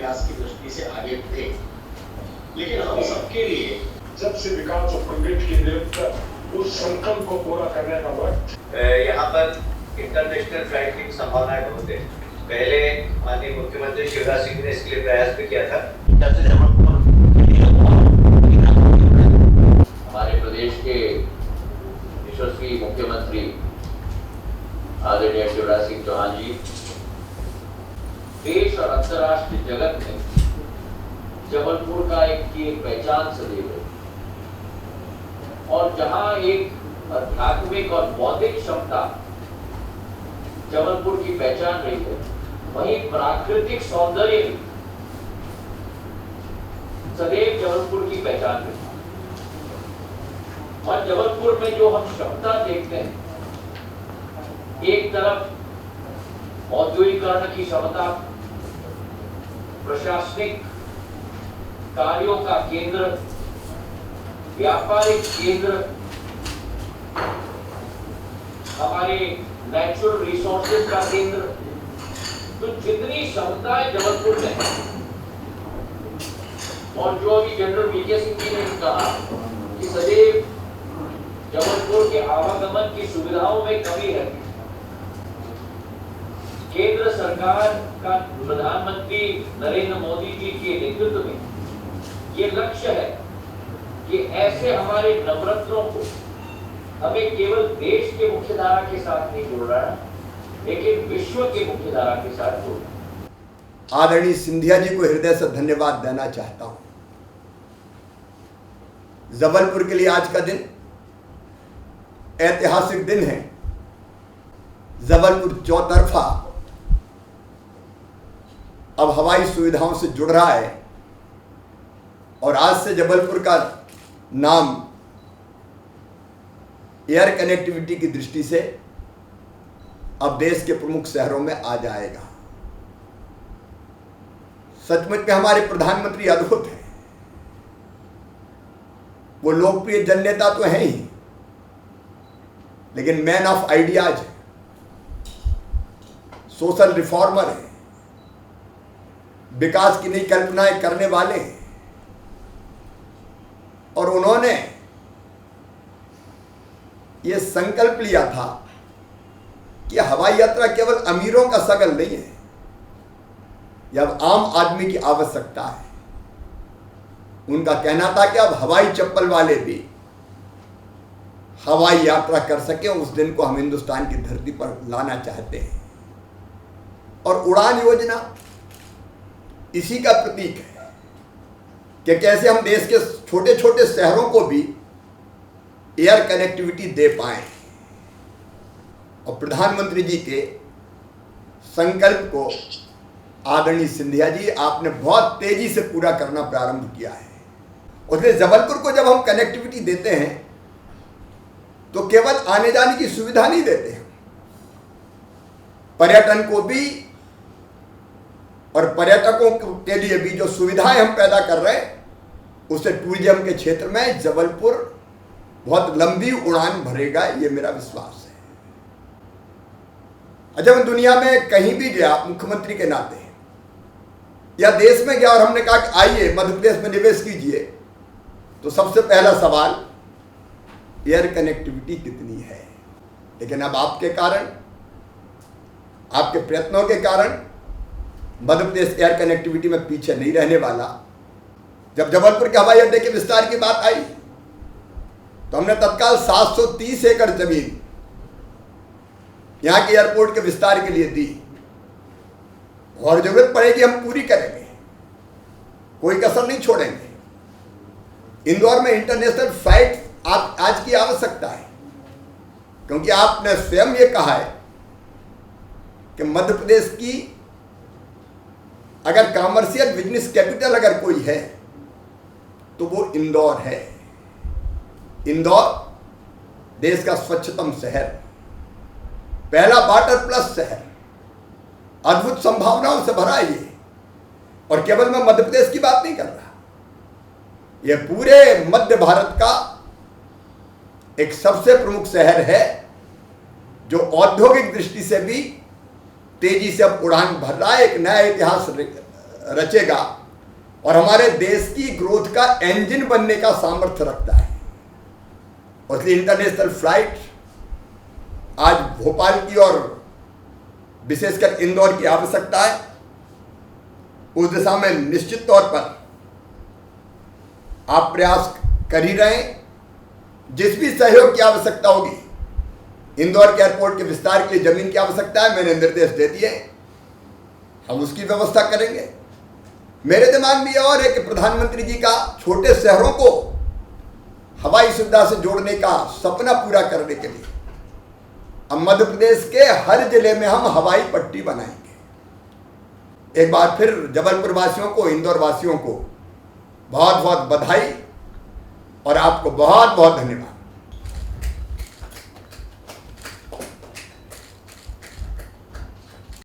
विकास की दृष्टि से आगे थे, लेकिन हम सबके लिए जब से विकास और प्रगति के निरंतर उस संकल्प को पूरा करने का वक्त यहाँ पर इंटरनेशनल फ्लाइट की संभावनाएं बहुत है। पहले माननीय मुख्यमंत्री शिवराज सिंह ने इसके लिए प्रयास भी किया था। हमारे प्रदेश के यशस्वी मुख्यमंत्री आदरणीय शिवराज सिंह चौहान जी देश और अंतर्राष्ट्रीय जगत में जबलपुर का एक पहचान सदैव है, और जहां एक आध्यात्मिक और बौद्धिक क्षमता जबलपुर की पहचान रही है, वहीं प्राकृतिक सौंदर्य सदैव जबलपुर की पहचान रही है। और जबलपुर में जो हम क्षमता देखते हैं, एक तरफ औद्योगिकरण की क्षमता, प्रशासनिक कार्यों का केंद्र, व्यापारिक केंद्र, हमारे नेचुरल रिसोर्सेज का केंद्र, तो जितनी क्षमताएं जबलपुर में है, और जो अभी जनरल वीके सिंह जी ने कहा कि सदैव जबलपुर के आवागमन की सुविधाओं में कमी रहती है। केंद्र सरकार का प्रधानमंत्री नरेंद्र मोदी जी के नेतृत्व में ये लक्ष्य है कि ऐसे हमारे नवरत्नों को हमें केवल देश के मुख्यधारा के साथ नहीं जोड़ रहा है, लेकिन विश्व के मुख्यधारा के साथ जोड़ रहा है। आदरणीय सिंधिया जी को हृदय से धन्यवाद देना चाहता हूं। जबलपुर के लिए आज का दिन ऐतिहासिक दिन है। जबलपुर चौतरफा अब हवाई सुविधाओं से जुड़ रहा है, और आज से जबलपुर का नाम एयर कनेक्टिविटी की दृष्टि से अब देश के प्रमुख शहरों में आ जाएगा। सचमुच में हमारे प्रधानमंत्री अद्भुत हैं। वो लोकप्रिय जननेता तो हैं ही, लेकिन मैन ऑफ आइडियाज है, सोशल रिफॉर्मर है, विकास की नई कल्पनाएं करने वाले हैं। और उन्होंने ये संकल्प लिया था कि हवाई यात्रा केवल अमीरों का सगल नहीं है, यह अब आम आदमी की आवश्यकता है। उनका कहना था कि अब हवाई चप्पल वाले भी हवाई यात्रा कर सके, उस दिन को हम हिंदुस्तान की धरती पर लाना चाहते हैं। और उड़ान योजना इसी का प्रतीक है कि कैसे हम देश के छोटे छोटे शहरों को भी एयर कनेक्टिविटी दे पाए। और प्रधानमंत्री जी के संकल्प को आदरणीय सिंधिया जी आपने बहुत तेजी से पूरा करना प्रारंभ किया है। उसने जबलपुर को जब हम कनेक्टिविटी देते हैं तो केवल आने जाने की सुविधा नहीं देते हैं, पर्यटन को भी और पर्यटकों के लिए भी जो सुविधाएं हम पैदा कर रहे हैं, उससे टूरिज्म के क्षेत्र में जबलपुर बहुत लंबी उड़ान भरेगा, ये मेरा विश्वास है। जब मैं दुनिया में कहीं भी गया मुख्यमंत्री के नाते या देश में गया और हमने कहा कि आइए मध्य प्रदेश में निवेश कीजिए, तो सबसे पहला सवाल एयर कनेक्टिविटी कितनी है। लेकिन अब आपके कारण, आपके प्रयत्नों के कारण मध्य प्रदेश एयर कनेक्टिविटी में पीछे नहीं रहने वाला। जब जबलपुर के हवाई अड्डे के विस्तार की बात आई तो हमने तत्काल 730 एकड़ जमीन यहां के एयरपोर्ट के विस्तार के लिए दी, और जरूरत पड़ेगी हम पूरी करेंगे, कोई कसर नहीं छोड़ेंगे। इंदौर में इंटरनेशनल फ्लाइट आज की आवश्यकता है, क्योंकि आपने स्वयं ये कहा है कि मध्य प्रदेश की अगर कॉमर्शियल बिजनेस कैपिटल अगर कोई है तो वो इंदौर है। इंदौर देश का स्वच्छतम शहर, पहला वाटर प्लस शहर, अद्भुत संभावनाओं से भरा है ये। और केवल मैं मध्य प्रदेश की बात नहीं कर रहा, ये पूरे मध्य भारत का एक सबसे प्रमुख शहर है जो औद्योगिक दृष्टि से भी तेजी से अब उड़ान भर रहा है, एक नया इतिहास रचेगा और हमारे देश की ग्रोथ का इंजन बनने का सामर्थ्य रखता है। और इसलिए इंटरनेशनल फ्लाइट आज भोपाल की और विशेषकर इंदौर की आवश्यकता है। उस दिशा में निश्चित तौर पर आप प्रयास कर ही रहे हैं। जिस भी सहयोग की आवश्यकता होगी, इंदौर के एयरपोर्ट के विस्तार के लिए जमीन की आवश्यकता है, मैंने निर्देश दे दिए, हम उसकी व्यवस्था करेंगे। मेरे दिमाग में यह और है कि प्रधानमंत्री जी का छोटे शहरों को हवाई सुविधा से जोड़ने का सपना पूरा करने के लिए अब मध्य प्रदेश के हर जिले में हम हवाई पट्टी बनाएंगे। एक बार फिर जबलपुर वासियों को, इंदौर वासियों को बहुत बहुत बधाई और आपको बहुत बहुत धन्यवाद।